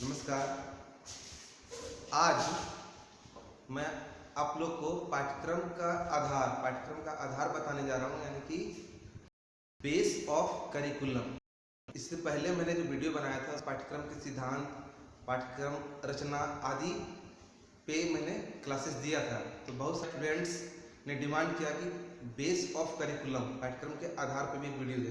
नमस्कार। आज मैं आप लोग को पाठ्यक्रम का आधार बताने जा रहा हूँ, यानी कि बेस ऑफ करिकुलम। इससे पहले मैंने जो वीडियो बनाया था पाठ्यक्रम के सिद्धांत, पाठ्यक्रम रचना आदि पे मैंने क्लासेस दिया था। तो बहुत सारे स्टूडेंट्स ने डिमांड किया कि बेस ऑफ करिकुलम पाठ्यक्रम के आधार पर भी एक वीडियो दे,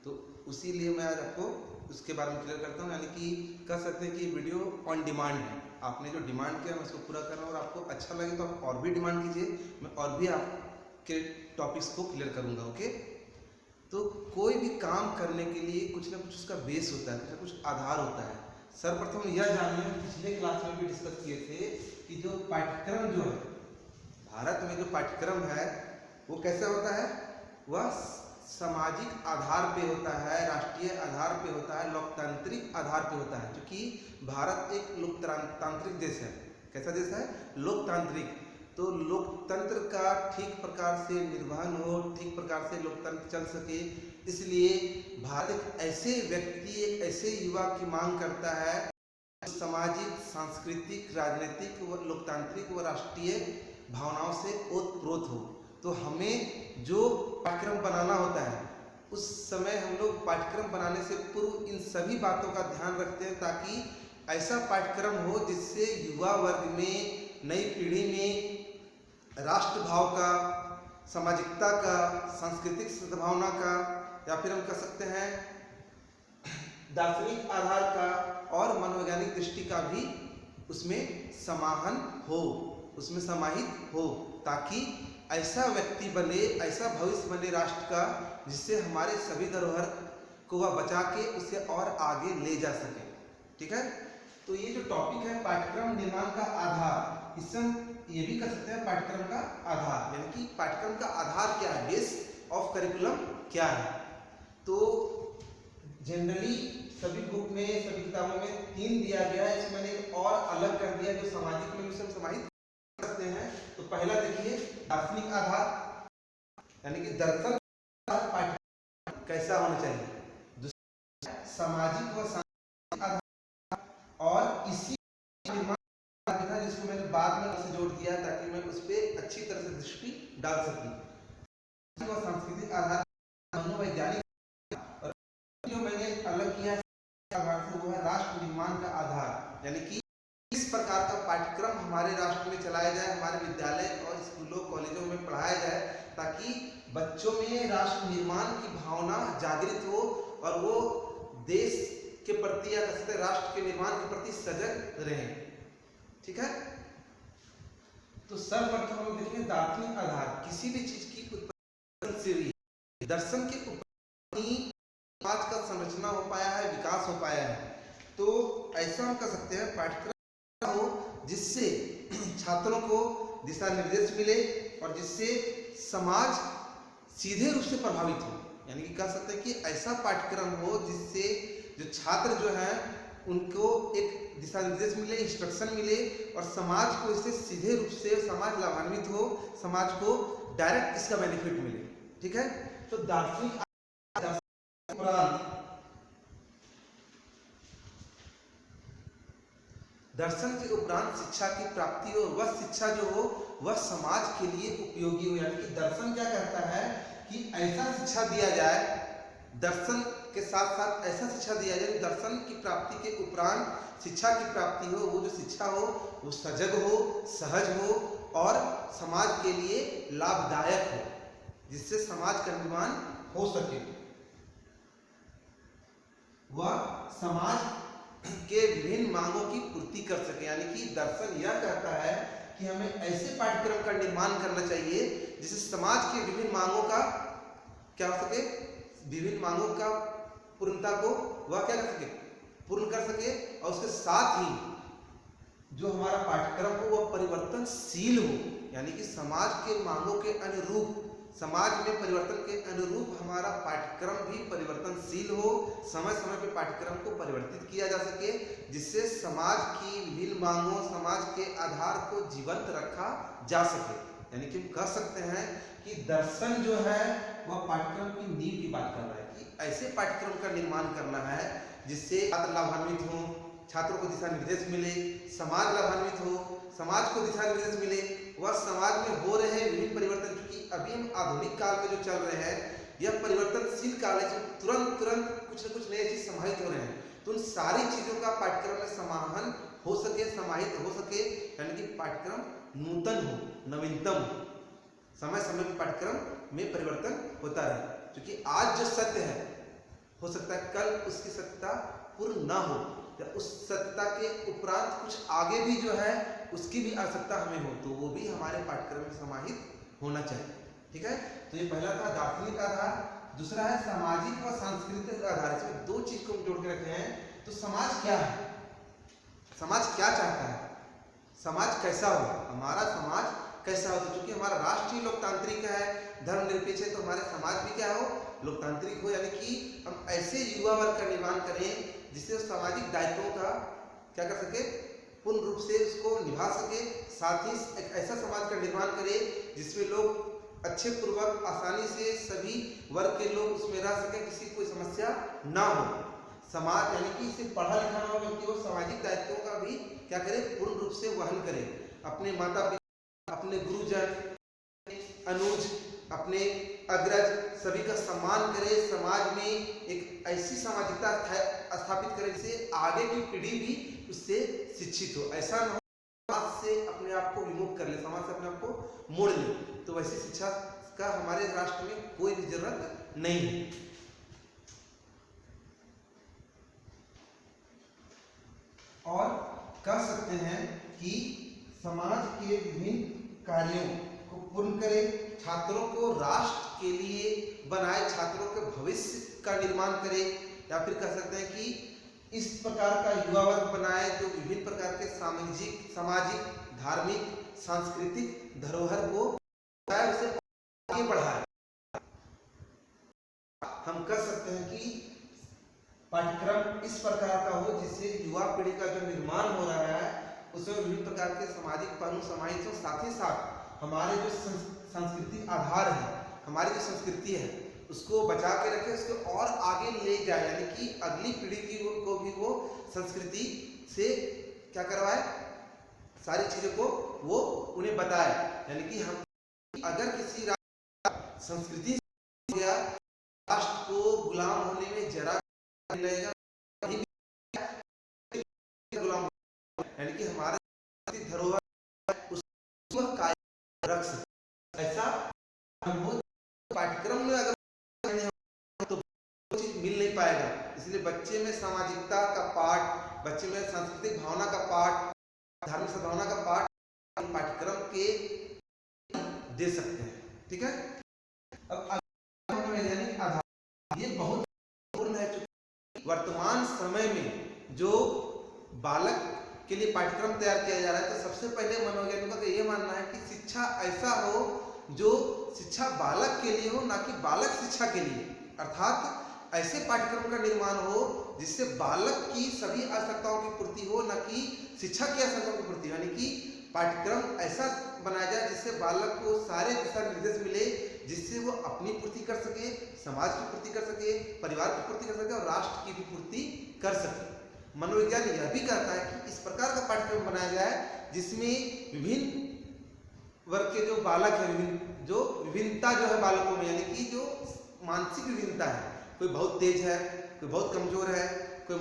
तो उसी लिए मैं आज आपको उसके बारे में क्लियर करता हूँ। यानी कि कह सकते हैं कि वीडियो ऑन डिमांड है। आपने जो डिमांड किया मैं उसको पूरा कर रहा हूँ, और आपको अच्छा लगे तो आप और भी डिमांड कीजिए, मैं और भी आपके टॉपिक्स को क्लियर करूँगा। ओके, तो कोई भी काम करने के लिए कुछ ना कुछ उसका बेस होता है, कुछ ना कुछ आधार होता है। सर्वप्रथम यह जानिए, पिछले क्लास में भी डिस्कस किए थे कि जो पाठ्यक्रम जो है भारत में, जो पाठ्यक्रम है वो कैसा होता है, वह सामाजिक आधार पे होता है, राष्ट्रीय आधार पे होता है, लोकतांत्रिक आधार पे होता है। क्योंकि भारत एक लोकतांत्रिक देश है। कैसा देश है? लोकतांत्रिक। तो लोकतंत्र का ठीक प्रकार से निर्वहन हो, ठीक प्रकार से लोकतंत्र चल सके, इसलिए भारत एक ऐसे व्यक्ति, एक ऐसे युवा की मांग करता है सामाजिक, सांस्कृतिक, राजनीतिक व लोकतांत्रिक व राष्ट्रीय भावनाओं से ओतप्रोत हो। तो हमें जो पाठ्यक्रम बनाना होता है, उस समय हम लोग पाठ्यक्रम बनाने से पूर्व इन सभी बातों का ध्यान रखते हैं, ताकि ऐसा पाठ्यक्रम हो जिससे युवा वर्ग में, नई पीढ़ी में राष्ट्रभाव का, सामाजिकता का, सांस्कृतिक सद्भावना का, या फिर हम कह सकते हैं दार्शनिक आधार का और मनोवैज्ञानिक दृष्टि का भी उसमें समाहन हो, उसमें समाहित हो, ताकि ऐसा व्यक्ति बने, ऐसा भविष्य बने राष्ट्र का, जिससे हमारे सभी धरोहर को वह बचा के उसे और आगे ले जा सके। ठीक है, तो ये जो टॉपिक है पाठ्यक्रम निर्माण का आधार, इससे हम ये भी कह सकते हैं पाठ्यक्रम का आधार, यानी कि पाठ्यक्रम का आधार क्या है, बेस ऑफ करिकुलम क्या है। तो जनरली सभी बुक में, सभी किताबों में 3 दिया गया है, इसमें मैंने एक और अलग कर दिया जो सामाजिक में भी समाहित कर सकते हैं। तो पहला देखिए, दार्शनिक आधार, यानी कि दर्शन पाठ्यक्रम कैसा होना चाहिए। दूसरा सामाजिक व सांस्कृतिक आधार, और इसी निर्माण जिसको मैंने बाद में उसे जोड़ दिया ताकि मैं उस पर अच्छी तरह से दृष्टि डाल सकूं। और सांस्कृतिक आधार मनोवैज्ञानिक, जो मैंने अलग किया आधार से वो है राष्ट्र निर्माण का आधार, यानी कि इस प्रकार का पाठ्यक्रम हमारे राष्ट्र में चलाया जाए, हमारे विद्यालय और स्कूलों कॉलेजों में पढ़ाया जाए, ताकि बच्चों में राष्ट्र निर्माण की भावना जागृत हो और वो देश के प्रति, या कह सकते राष्ट्र के निर्माण के प्रति सजग रहें। ठीक है, तो सर्वप्रथम हम देखेंगे दार्शनिक आधार। किसी भी चीज की उत्पत्ति से दर्शन के ऊपर ही समाज का संरचना हो पाया है, विकास हो पाया है। तो ऐसा हम कह सकते हैं पाठ्यक्रम हो जिससे छात्रों को दिशा निर्देश मिले और जिससे समाज सीधे रूप से प्रभावित हो। यानी कि कह सकते हैं कि ऐसा पाठ्यक्रम हो जिससे जो छात्र जो है उनको एक दिशा निर्देश मिले, इंस्ट्रक्शन मिले, और समाज को इससे सीधे रूप से समाज लाभान्वित हो, समाज को डायरेक्ट इसका बेनिफिट मिले। ठीक है, तो दार्शनिक दर्शन के उपरांत शिक्षा की प्राप्ति हो, वह शिक्षा जो हो वह समाज के लिए उपयोगी हो। यानी कि दर्शन क्या कहता है कि ऐसा शिक्षा दिया जाए, दर्शन के साथ साथ ऐसा शिक्षा दिया जाए, दर्शन की प्राप्ति के उपरांत शिक्षा की प्राप्ति हो, वो जो शिक्षा हो वो सजग हो, सहज हो और समाज के लिए लाभदायक हो, जिससे समाज का निर्माण हो सके, वह समाज के विभिन्न मांगों की पूर्ति कर सके। यानी कि दर्शन यह कहता है कि हमें ऐसे पाठ्यक्रम का निर्माण करना चाहिए जिससे समाज के विभिन्न मांगों का क्या हो सके, विभिन्न मांगों का पूर्णता को वह क्या कर सके, पूर्ण कर सके, और उसके साथ ही जो हमारा पाठ्यक्रम हो वह परिवर्तनशील हो। यानी कि समाज के मांगों के अनुरूप, समाज में परिवर्तन के अनुरूप हमारा पाठ्यक्रम भी परिवर्तनशील हो, समय समय पे पाठ्यक्रम को परिवर्तित किया जा सके, जिससे समाज की विभिन्न मांगों, समाज के आधार को जीवंत रखा जा सके। यानी कि हम कह सकते हैं कि दर्शन जो है वह पाठ्यक्रम की नींव की बात कर रहा है कि ऐसे पाठ्यक्रम का निर्माण करना है जिससे छात्र लाभान्वित हों, छात्रों को दिशा निर्देश मिले, समाज लाभान्वित हो, समाज को दिशा निर्देश मिले, वह समाज में हो रहे विभिन्न परिवर्तन, क्योंकि अभी हम आधुनिक काल में जो चल रहे हैं यह परिवर्तनशील काल है, तुरंत तुरंत कुछ न कुछ नई चीज समाहित हो रहे हैं, तो उन सारी चीजों का पाठ्यक्रम में समाहन हो सके, समाहित हो सके, यानी कि पाठ्यक्रम नूतन हो, नवीनतम हो, समय समय पर पाठ्यक्रम में परिवर्तन होता रहे, क्योंकि आज जो सत्य है हो सकता है कल उसकी सत्यता पूर्ण ना हो, या उस सत्यता के उपरांत कुछ आगे भी जो है उसकी भी आवश्यकता हमें हो, तो वो भी हमारे पाठ्यक्रम में समाहित होना चाहिए। ठीक है, तो ये पहला था दार्शनिक आधार, दूसरा है सामाजिक व सांस्कृतिक आधार। इसमें दो चीज को जोड़ के रखे हैं। तो समाज क्या है, समाज क्या चाहता है, समाज कैसा हो, हमारा समाज कैसा हो, तो चूंकि हमारा राष्ट्र ही लोकतांत्रिक है, धर्मनिरपेक्ष है, तो हमारे समाज भी क्या हो, लोकतांत्रिक हो, यानी कि हम ऐसे युवा वर्ग का निर्माण करें जिससे सामाजिक दायित्वों का क्या कर सके, पूर्ण रूप से उसको निभा सके, साथ ही एक ऐसा समाज का निर्माण करें जिसमें लोग अच्छे पूर्वक आसानी से सभी वर्ग के लोग उसमें रह सके, किसी कोई समस्या ना हो। समाज यानी कि इसे पढ़ा लिखा हुआ व्यक्ति को सामाजिक दायित्वों का भी क्या करे, पूर्ण रूप से वहन करे, अपने माता पिता, अपने गुरुजन, अनुज, अपने अग्रज सभी का सम्मान करे, समाज में एक ऐसी सामाजिकता स्थापित करे जिससे आगे की पीढ़ी भी उससे शिक्षित हो, ऐसा ना हो समाज से अपने आप को विमुख कर ले, समाज से अपने आप को मोड़ ले, तो वैसी शिक्षा का हमारे राष्ट्र में कोई भी जरूरत नहीं है। और कह सकते हैं कि समाज के विभिन्न कार्यों को पूर्ण करे, छात्रों को राष्ट्र के लिए बनाए, छात्रों के भविष्य का निर्माण करे, या फिर कह सकते हैं कि इस प्रकार का युवा वर्ग बनाए जो विभिन्न प्रकार के सामाजिक, धार्मिक, सांस्कृतिक धरोहर को उसे आगे बढ़ाए। हम कह सकते हैं कि पाठ्यक्रम इस प्रकार का हो जिससे युवा पीढ़ी का जो निर्माण हो रहा है उसमें विभिन्न प्रकार के सामाजिक पहलू समाहित हो, साथ ही साथ हमारे जो सांस्कृतिक आधार है, हमारी जो संस्कृति है उसको बचा के रखे, उसको और आगे ले जाए, यानी कि अगली पीढ़ी को भी वो संस्कृति से क्या करवाए, सारी चीजों को वो उन्हें बताए, यानी कि हम अगर किसी संस्कृति हो गया, राष्ट्र को गुलाम होने में जरा लगेगा, गुलाम, यानी कि हमारे धरोहर उसको कायम रख सकते, ऐसा हम पाठ्यक्रम में अगर तो चीज मिल नहीं पाएगा। इसलिए बच्चे में सामाजिकता का पाठ, बच्चे में सांस्कृतिक भावना का पाठ, धार्मिक सद्भावना का पाठ पाठ्यक्रम के दे सकते हैं। ठीक है, अब मनोवैज्ञानिक आधार ये बहुत महत्वपूर्ण है। वर्तमान समय में जो बालक के लिए पाठ्यक्रम तैयार किया जा रहा है, तो सबसे पहले मनोवैज्ञानिकों का ये मानना है कि शिक्षा ऐसा हो जो शिक्षा बालक के लिए हो, ना कि बालक शिक्षा के लिए, अर्थात ऐसे पाठ्यक्रम का निर्माण हो जिससे बालक की सभी आवश्यकताओं की पूर्ति हो, ना कि शिक्षा की आवश्यकताओं की पूर्ति, यानी कि पाठ्यक्रम ऐसा बनाया जाए जिससे बालक को सारे दिशा निर्देश मिले, जिससे वो अपनी पूर्ति कर सके, समाज की पूर्ति कर सके, परिवार की पूर्ति कर सके और राष्ट्र की भी पूर्ति कर सके। मनोविज्ञान यह भी कहता है कि इस प्रकार का पाठ्यक्रम बनाया जाए जिसमें विभिन्न वर्ग के जो बालक है, विभिन्नता जो है बालकों में, यानी कि जो मानसिक विभिन्नता है, कोई बहुत तेज है, कोई बहुत कमजोर है, कोई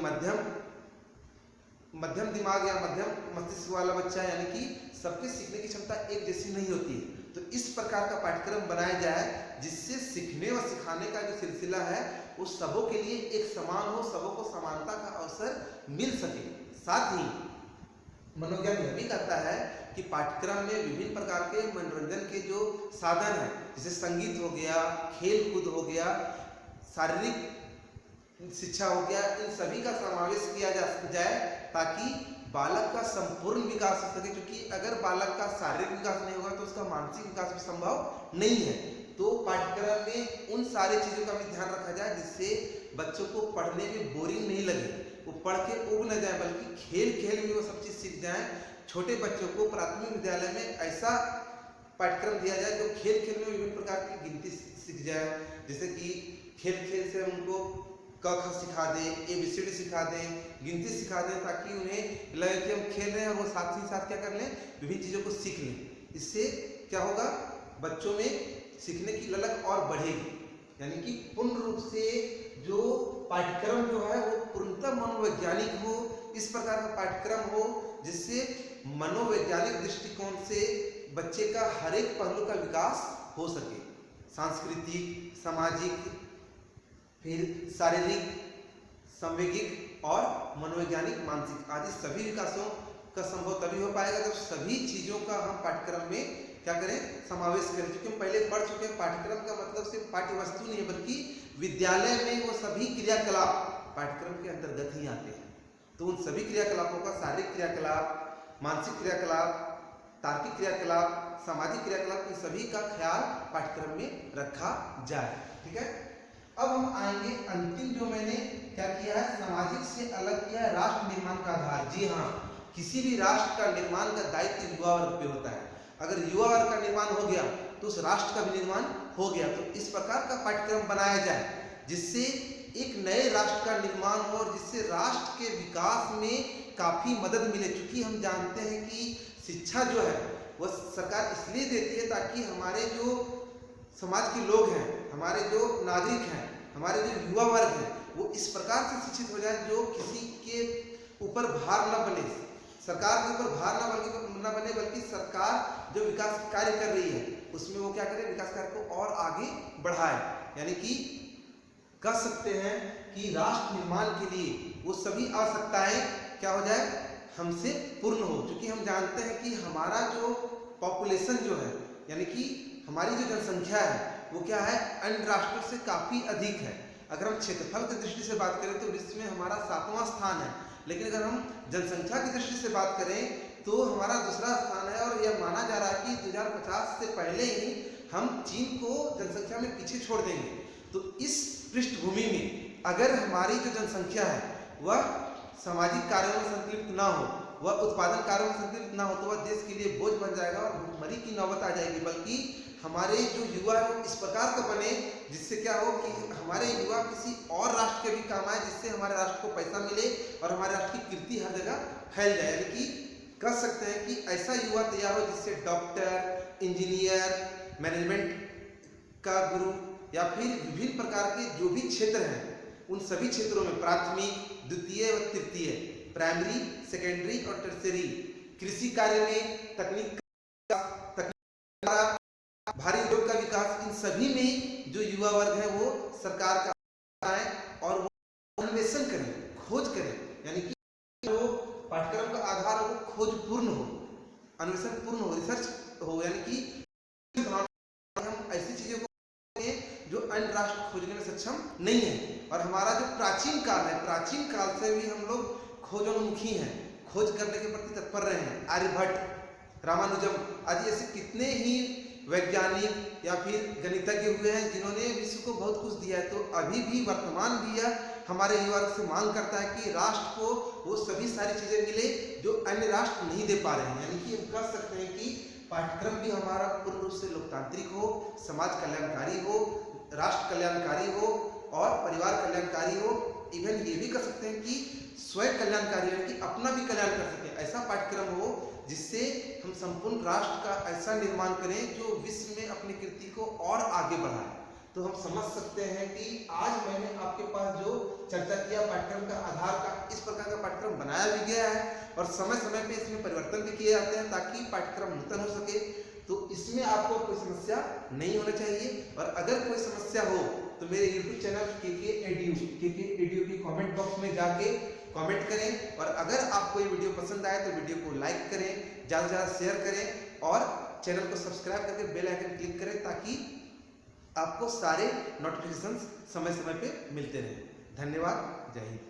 मध्यम दिमाग या मध्यम मस्तिष्क वाला बच्चा है, यानी कि सबके सीखने की क्षमता एक जैसी नहीं होती है। तो इस प्रकार का पाठ्यक्रम बनाया जाए जिससे सीखने और सिखाने का जो सिलसिला है वो सबों के लिए एक समान हो, सबों को समानता का अवसर मिल सके। साथ ही मनोविज्ञान यह भी कहता है कि पाठ्यक्रम में विभिन्न प्रकार के मनोरंजन के जो साधन है, जैसे संगीत हो गया, खेल कूद हो गया, शारीरिक शिक्षा हो गया, इन सभी का समावेश किया जाए ताकि बालक का संपूर्ण विकास हो सके, क्योंकि अगर बालक का शारीरिक विकास नहीं होगा तो उसका मानसिक विकास भी संभव नहीं है। तो पाठ्यक्रम में उन सारी चीजों का भी ध्यान रखा जाए जिससे बच्चों को पढ़ने में बोरिंग नहीं लगे, वो पढ़ के उब न जाए, बल्कि खेल खेल में वो सब चीज सीख जाए। छोटे बच्चों को प्राथमिक विद्यालय में ऐसा पाठ्यक्रम दिया जाए जो खेल खेल में विभिन्न प्रकार की गिनती सीख जाए, जैसे कि खेल खेल से उनको क ख सिखा दें, ABCD सिखा दें, गिनती सिखा दें, ताकि उन्हें लगे कि हम खेल रहे हैं और वो साथ ही साथ क्या कर लें, विभिन्न चीज़ों को सीख लें। इससे क्या होगा, बच्चों में सीखने की ललक और बढ़ेगी। यानी कि पूर्ण रूप से जो पाठ्यक्रम जो है वो पूर्णतः मनोवैज्ञानिक हो, इस प्रकार का पाठ्यक्रम हो जिससे मनोवैज्ञानिक दृष्टिकोण से बच्चे का हर एक पहलू का विकास हो सके, सांस्कृतिक, सामाजिक, फिर शारीरिक, संवेगिक और मनोवैज्ञानिक, मानसिक आदि सभी विकासों का संभव तभी हो पाएगा जब सभी चीज़ों का हम पाठ्यक्रम में क्या करें, समावेश करें। क्योंकि हम पहले पढ़ चुके हैं, पाठ्यक्रम का मतलब सिर्फ पाठ्य वस्तु नहीं है, बल्कि विद्यालय में वो सभी क्रियाकलाप पाठ्यक्रम के अंतर्गत ही आते हैं। तो उन सभी क्रियाकलापों का शारीरिक क्रियाकलाप, मानसिक क्रियाकलाप, तार्किक क्रियाकलाप, सामाजिक क्रियाकलाप, इन सभी का ख्याल पाठ्यक्रम में रखा जाए। ठीक है, अब हम आएंगे अंतिम, जो मैंने क्या किया है, सामाजिक से अलग किया है राष्ट्र निर्माण का आधार। जी हाँ, किसी भी राष्ट्र का निर्माण का दायित्व युवा वर्ग पे होता है। अगर युवा वर्ग का निर्माण हो गया तो उस राष्ट्र का भी निर्माण हो गया। तो इस प्रकार का पाठ्यक्रम बनाया जाए जिससे एक नए राष्ट्र का निर्माण हो और जिससे राष्ट्र के विकास में काफ़ी मदद मिले। क्योंकि हम जानते हैं कि शिक्षा जो है वह सरकार इसलिए देती है ताकि हमारे जो समाज के लोग हैं, हमारे जो नागरिक हैं, हमारे जो युवा वर्ग हैं, वो इस प्रकार से शिक्षित हो जाए जो किसी के ऊपर भार न बने, सरकार के ऊपर भार न बने, बल्कि सरकार जो विकास कार्य कर रही है उसमें वो क्या करे, विकास कार्य को और आगे बढ़ाए। यानी कि कह सकते हैं कि राष्ट्र निर्माण के लिए वो सभी आवश्यकताएं क्या हो जाए, हमसे पूर्ण हो। क्योंकि हम जानते हैं कि हमारा जो पॉपुलेशन जो है, यानी कि हमारी जो जनसंख्या है वो क्या है, अन्य राष्ट्रों से काफ़ी अधिक है। अगर हम क्षेत्रफल की दृष्टि से बात करें तो विश्व में हमारा 7वां स्थान है, लेकिन अगर हम जनसंख्या की दृष्टि से बात करें तो हमारा दूसरा स्थान है। और यह माना जा रहा है कि 2050 से पहले ही हम चीन को जनसंख्या में पीछे छोड़ देंगे। तो इस पृष्ठभूमि में अगर हमारी जो जनसंख्या है वह सामाजिक कार्यों में संतुलित ना हो, वह उत्पादन कार्यों में संतुलित ना हो, तो वह देश के लिए बोझ बन जाएगा और भुखमरी की नौबत आ जाएगी। बल्कि हमारे जो युवा है वो इस प्रकार का बने जिससे क्या हो कि हमारे युवा किसी और राष्ट्र के भी काम आए, जिससे हमारे राष्ट्र को पैसा मिले और हमारे राष्ट्र की कीर्ति हर जगह फैल जाए। यानी कि कह सकते हैं कि ऐसा युवा तैयार हो जिससे डॉक्टर, इंजीनियर, मैनेजमेंट का गुरु या फिर विभिन्न प्रकार के जो भी क्षेत्र हैं उन सभी क्षेत्रों में प्राथमिक, द्वितीय व तृतीय, प्राइमरी, सेकेंडरी और टर्शियरी, कृषि कार्य में तकनीक, भारी उद्योग का विकास, इन सभी में जो युवा वर्ग है वो सरकार का है और वो अन्वेषण करें, खोज करें। यानी कि जो पाठ्यक्रम का आधार है वो खोजपूर्ण हो, अन्वेषण पूर्ण हो, रिसर्च हो। यानी कि हम ऐसी चीजों को जो अन्य राष्ट्र खोजने में सक्षम नहीं है। और हमारा जो प्राचीन काल है, प्राचीन काल से भी हम लोग खोजोन्मुखी हैं, खोज करने के प्रति तत्पर रहे हैं। आर्यभट्ट, रामानुजम आदि ऐसे कितने ही वैज्ञानिक या फिर गणितज्ञ हुए हैं जिन्होंने विश्व को बहुत कुछ दिया है। तो अभी भी वर्तमान भी यह हमारे युवा वर्ग से मांग करता है कि राष्ट्र को वो सभी सारी चीजें मिले जो अन्य राष्ट्र नहीं दे पा रहे हैं। यानी कि हम कह सकते हैं कि पाठ्यक्रम भी हमारा पूर्ण रूप से लोकतांत्रिक हो, समाज कल्याणकारी हो, राष्ट्र कल्याणकारी हो और परिवार कल्याणकारी हो। इवन ये भी कह सकते हैं कि स्वयं कल्याणकारी, यानी कि अपना भी कल्याण कर सके। ऐसा पाठ्यक्रम हो जिससे हम संपूर्ण राष्ट्र का ऐसा निर्माण करें जो विश्व में अपनी कीर्ति को और आगे बढ़ाए। तो हम समझ सकते हैं कि आज मैंने आपके पास जो चर्चा किया पाठ्यक्रम का आधार का, इस प्रकार का पाठ्यक्रम बनाया भी गया है और समय समय पे इसमें परिवर्तन भी किए जाते हैं ताकि पाठ्यक्रम नूतन हो सके। तो इसमें आपको कोई समस्या नहीं होना चाहिए। और अगर कोई समस्या हो तो मेरे YouTube चैनल KK Edu के कमेंट बॉक्स में जाके कमेंट करें। और अगर आपको ये वीडियो पसंद आए तो वीडियो को लाइक करें, ज़्यादा से ज़्यादा शेयर करें और चैनल को सब्सक्राइब करके बेल आइकन क्लिक करें ताकि आपको सारे नोटिफिकेशंस समय समय पे मिलते रहें। धन्यवाद। जय हिंद।